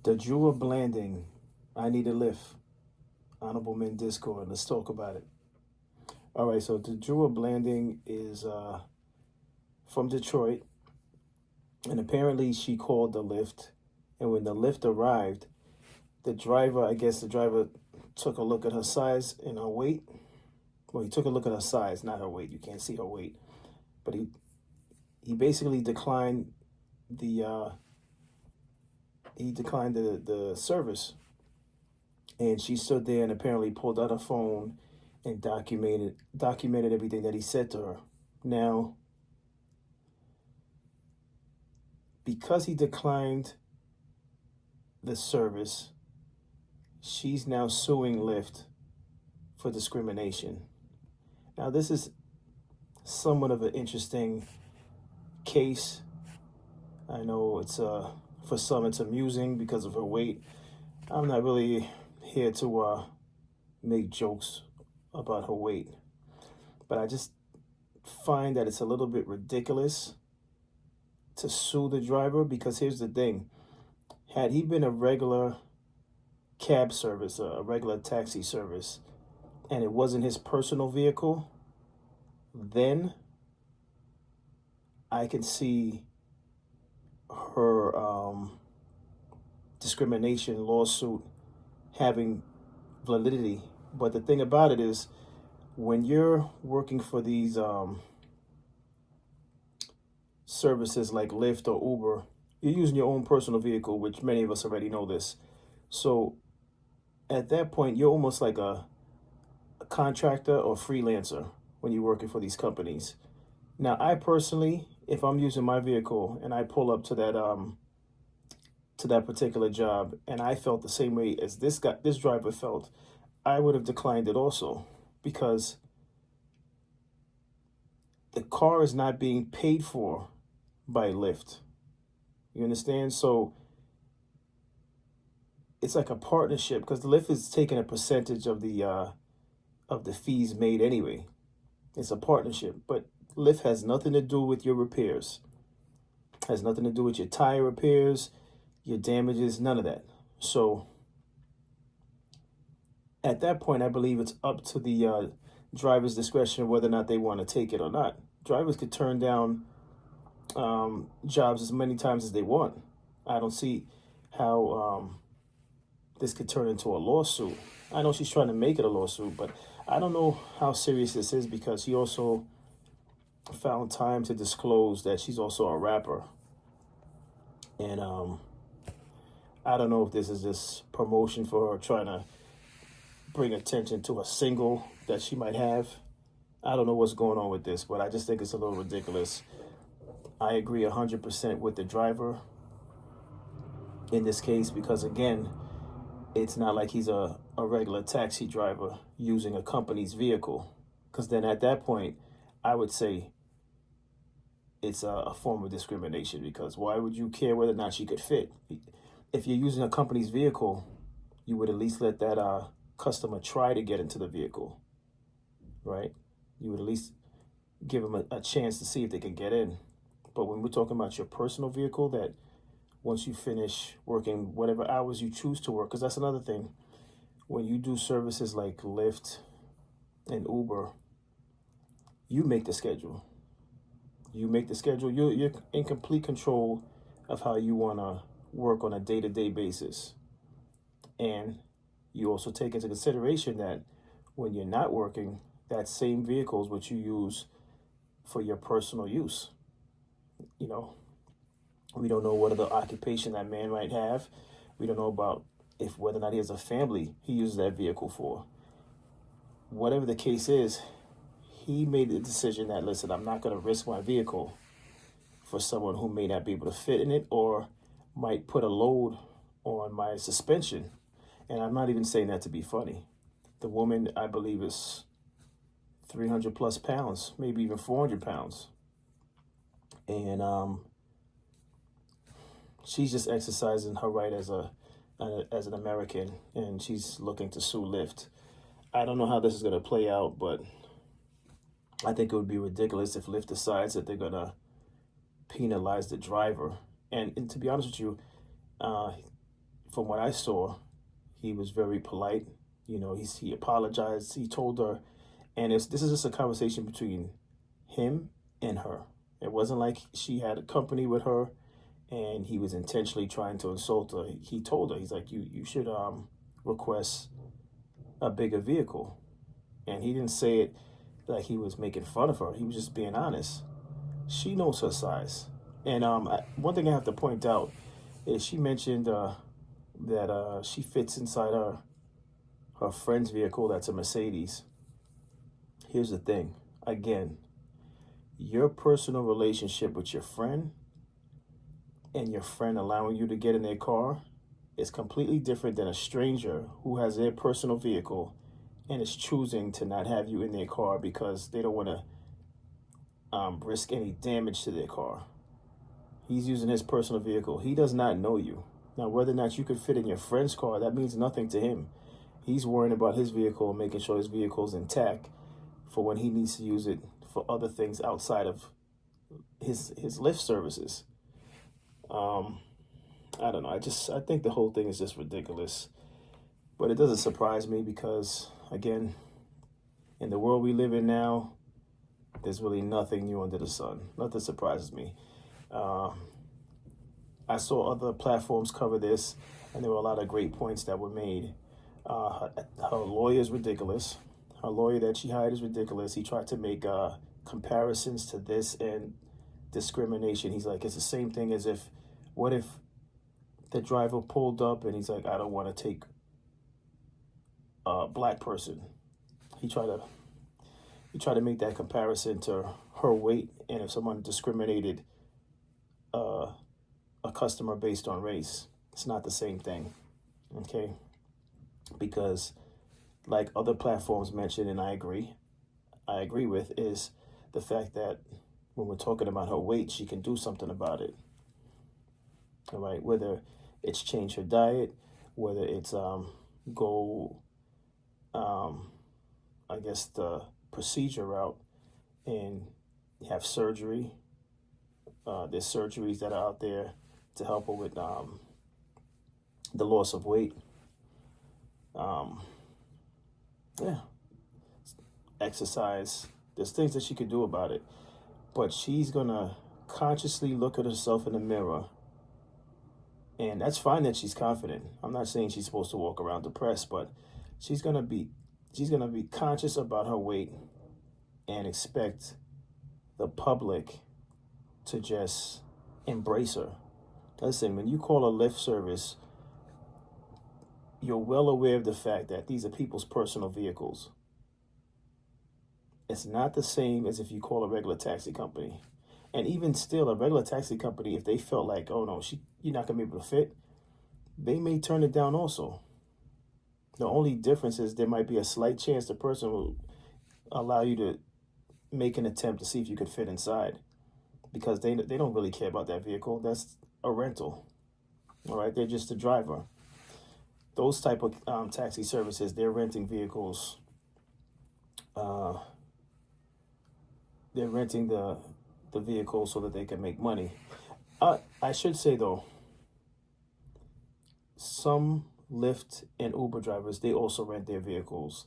The Drew Blanding. I need a lift. Honorable Men Discord. Let's talk about it. All right, so the Drew Blanding is from Detroit, and apparently she called the lift. And when the lift arrived, I guess the driver took a look at her size and her weight. Well, he took a look at her size, not her weight. You can't see her weight, but he basically declined the the service, and she stood there and apparently pulled out her phone and documented everything that he said to her. Now, because he declined the service, she's now suing Lyft for discrimination. Now, this is somewhat of an interesting case. I know it's for some it's amusing because of her weight. I'm not really here to make jokes about her weight, but I just find that it's a little bit ridiculous to sue the driver, because here's the thing: had he been a regular cab service, a regular taxi service, and it wasn't his personal vehicle, then I can see her discrimination lawsuit having validity. But the thing about it is, when you're working for these services like Lyft or Uber, you're using your own personal vehicle, which many of us already know this. So at that point, you're almost like a contractor or freelancer when you're working for these companies. Now, I personally, if I'm using my vehicle and I pull up to that particular job, and I felt the same way as this driver felt, I would have declined it also, because the car is not being paid for by Lyft. You understand? So it's like a partnership, because the Lyft is taking a percentage of the fees made anyway. It's a partnership, but Lyft has nothing to do with your repairs. Has nothing to do with your tire repairs, your damages, none of that. So at that point, I believe it's up to the driver's discretion whether or not they want to take it or not. Drivers could turn down jobs as many times as they want. I don't see how this could turn into a lawsuit. I know she's trying to make it a lawsuit, but I don't know how serious this is, because he also found time to disclose that she's also a rapper. And I don't know if this is just promotion for her, trying to bring attention to a single that she might have. I don't know what's going on with this, but I just think it's a little ridiculous. I agree 100% with the driver in this case, because again, it's not like he's a regular taxi driver using a company's vehicle. Because then at that point, I would say it's a form of discrimination, because why would you care whether or not she could fit? If you're using a company's vehicle, you would at least let that customer try to get into the vehicle, right? You would at least give them a chance to see if they can get in. But when we're talking about your personal vehicle, that once you finish working whatever hours you choose to work, because that's another thing. When you do services like Lyft and Uber, you make the schedule. You make the schedule. You're in complete control of how you want to work on a day-to-day basis. And you also take into consideration that when you're not working, that same vehicle is what you use for your personal use. You know, we don't know what other occupation that man might have. We don't know about if whether or not he has a family he uses that vehicle for. Whatever the case is, he made the decision that, listen, I'm not going to risk my vehicle for someone who may not be able to fit in it, or might put a load on my suspension. And I'm not even saying that to be funny. The woman, I believe, is 300 plus pounds, maybe even 400 pounds. And she's just exercising her right as an American, and she's looking to sue Lyft. I don't know how this is going to play out, but I think it would be ridiculous if Lyft decides that they're going to penalize the driver. And to be honest with you, from what I saw, he was very polite. He apologized. He told her, and this is just a conversation between him and her. It wasn't like she had a company with her and he was intentionally trying to insult her. He told her, he's like, you should request a bigger vehicle. And he didn't say it like he was making fun of her. He was just being honest. She knows her size. And one thing I have to point out is she mentioned that she fits inside her friend's vehicle. That's a Mercedes. Here's the thing. Again, your personal relationship with your friend and your friend allowing you to get in their car is completely different than a stranger who has their personal vehicle and is choosing to not have you in their car because they don't want to risk any damage to their car. He's using his personal vehicle. He does not know you. Now, whether or not you could fit in your friend's car, that means nothing to him. He's worrying about his vehicle and making sure his vehicle is intact for when he needs to use it for other things outside of his Lyft services. I don't know. I think the whole thing is just ridiculous. But it doesn't surprise me because, again, in the world we live in now, there's really nothing new under the sun. Nothing surprises me. I saw other platforms cover this, and there were a lot of great points that were made. Her lawyer is ridiculous. Her lawyer that she hired is ridiculous. He tried to make comparisons to this and discrimination. He's like, it's the same thing as what if the driver pulled up and he's like, I don't want to take a black person. He tried to make that comparison to her weight, and if someone discriminated a customer based on race. It's not the same thing, okay? Because like other platforms mentioned, and I agree with, is the fact that when we're talking about her weight, she can do something about it. All right, whether it's change her diet, whether it's I guess the procedure route and have surgery. There's surgeries that are out there to help her with the loss of weight. Exercise. There's things that she could do about it. But she's going to consciously look at herself in the mirror. And that's fine that she's confident. I'm not saying she's supposed to walk around depressed, but she's going to be conscious about her weight and expect the public to just embrace her. Listen, when you call a Lyft service, you're well aware of the fact that these are people's personal vehicles. It's not the same as if you call a regular taxi company. And even still, a regular taxi company, if they felt like, oh no, you're not going to be able to fit, they may turn it down also. The only difference is there might be a slight chance the person will allow you to make an attempt to see if you could fit inside, because they don't really care about that vehicle. That's a rental. All right, they're just a driver. Those type of taxi services, they're renting vehicles. They're renting the vehicle so that they can make money. I should say though, some Lyft and Uber drivers, they also rent their vehicles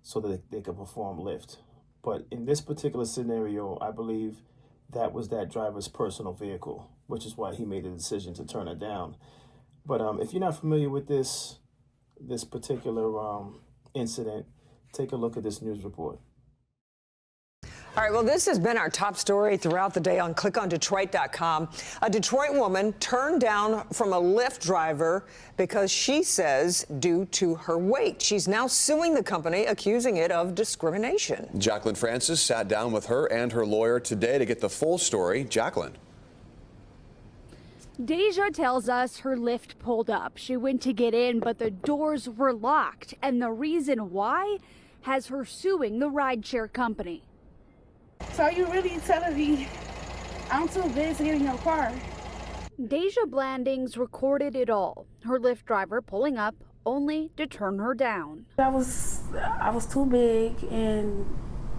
so that they can perform Lyft. But in this particular scenario, I believe that was that driver's personal vehicle, which is why he made the decision to turn it down. But if you're not familiar with this particular incident, take a look at this news report. All right, well, this has been our top story throughout the day on clickondetroit.com. A Detroit woman turned down from a Lyft driver because she says due to her weight. She's now suing the company, accusing it of discrimination. Jacqueline Francis sat down with her and her lawyer today to get the full story. Jacqueline. Deja tells us her Lyft pulled up. She went to get in, but the doors were locked. And the reason why has her suing the rideshare company. So you really telling me I'm too big to get in your car? Deja Blandings recorded it all. Her Lyft driver pulling up only to turn her down. I was too big, and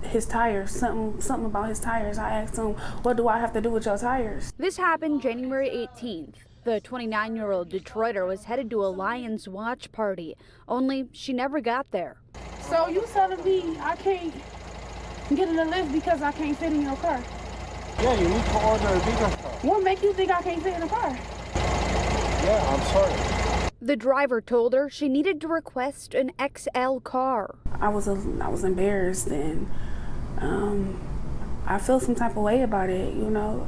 his tires, something about his tires. I asked him, what do I have to do with your tires? This happened January 18th. The 29-year-old Detroiter was headed to a Lions watch party, only she never got there. So you telling me I can't get in the lift because I can't fit in your car? Yeah, you need to order a bigger car. What make you think I can't fit in the car? Yeah, I'm sorry. The driver told her she needed to request an XL car. I was embarrassed, and I feel some type of way about it, you know.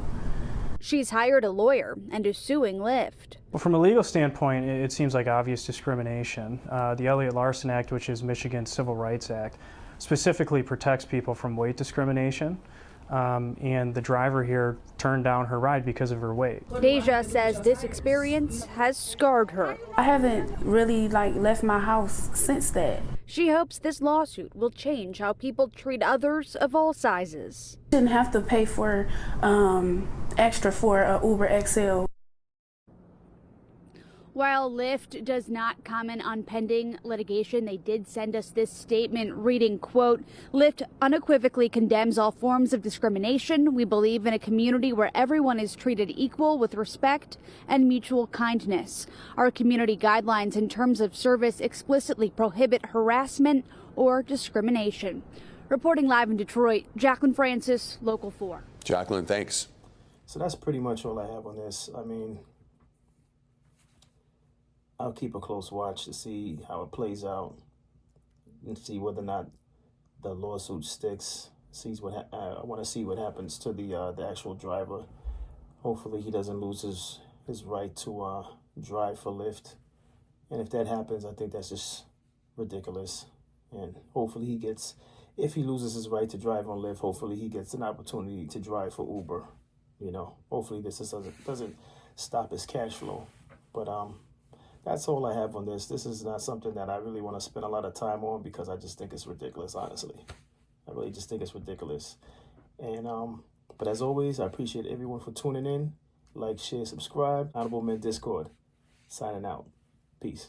She's hired a lawyer and is suing Lyft. Well, from a legal standpoint, it seems like obvious discrimination. The Elliott-Larsen Act, which is Michigan's Civil Rights Act, specifically protects people from weight discrimination. And the driver here turned down her ride because of her weight. Deja says this experience has scarred her. I haven't really left my house since that. She hopes this lawsuit will change how people treat others of all sizes. Shouldn't have to pay for extra for a Uber XL. While Lyft does not comment on pending litigation, they did send us this statement reading, quote, Lyft unequivocally condemns all forms of discrimination. We believe in a community where everyone is treated equal with respect and mutual kindness. Our community guidelines in terms of service explicitly prohibit harassment or discrimination. Reporting live in Detroit, Jacqueline Francis, Local 4. Jacqueline, thanks. So that's pretty much all I have on this. I mean, I'll keep a close watch to see how it plays out and see whether or not the lawsuit sticks. I want to see what happens to the actual driver. Hopefully he doesn't lose his right to drive for Lyft. And if that happens, I think that's just ridiculous. And hopefully if he loses his right to drive on Lyft, hopefully he gets an opportunity to drive for Uber. You know, hopefully this doesn't stop his cash flow. But that's all I have on this. This is not something that I really want to spend a lot of time on because I just think it's ridiculous, honestly. I really just think it's ridiculous. And but as always, I appreciate everyone for tuning in. Like, share, subscribe. Honorable Men Discord. Signing out. Peace.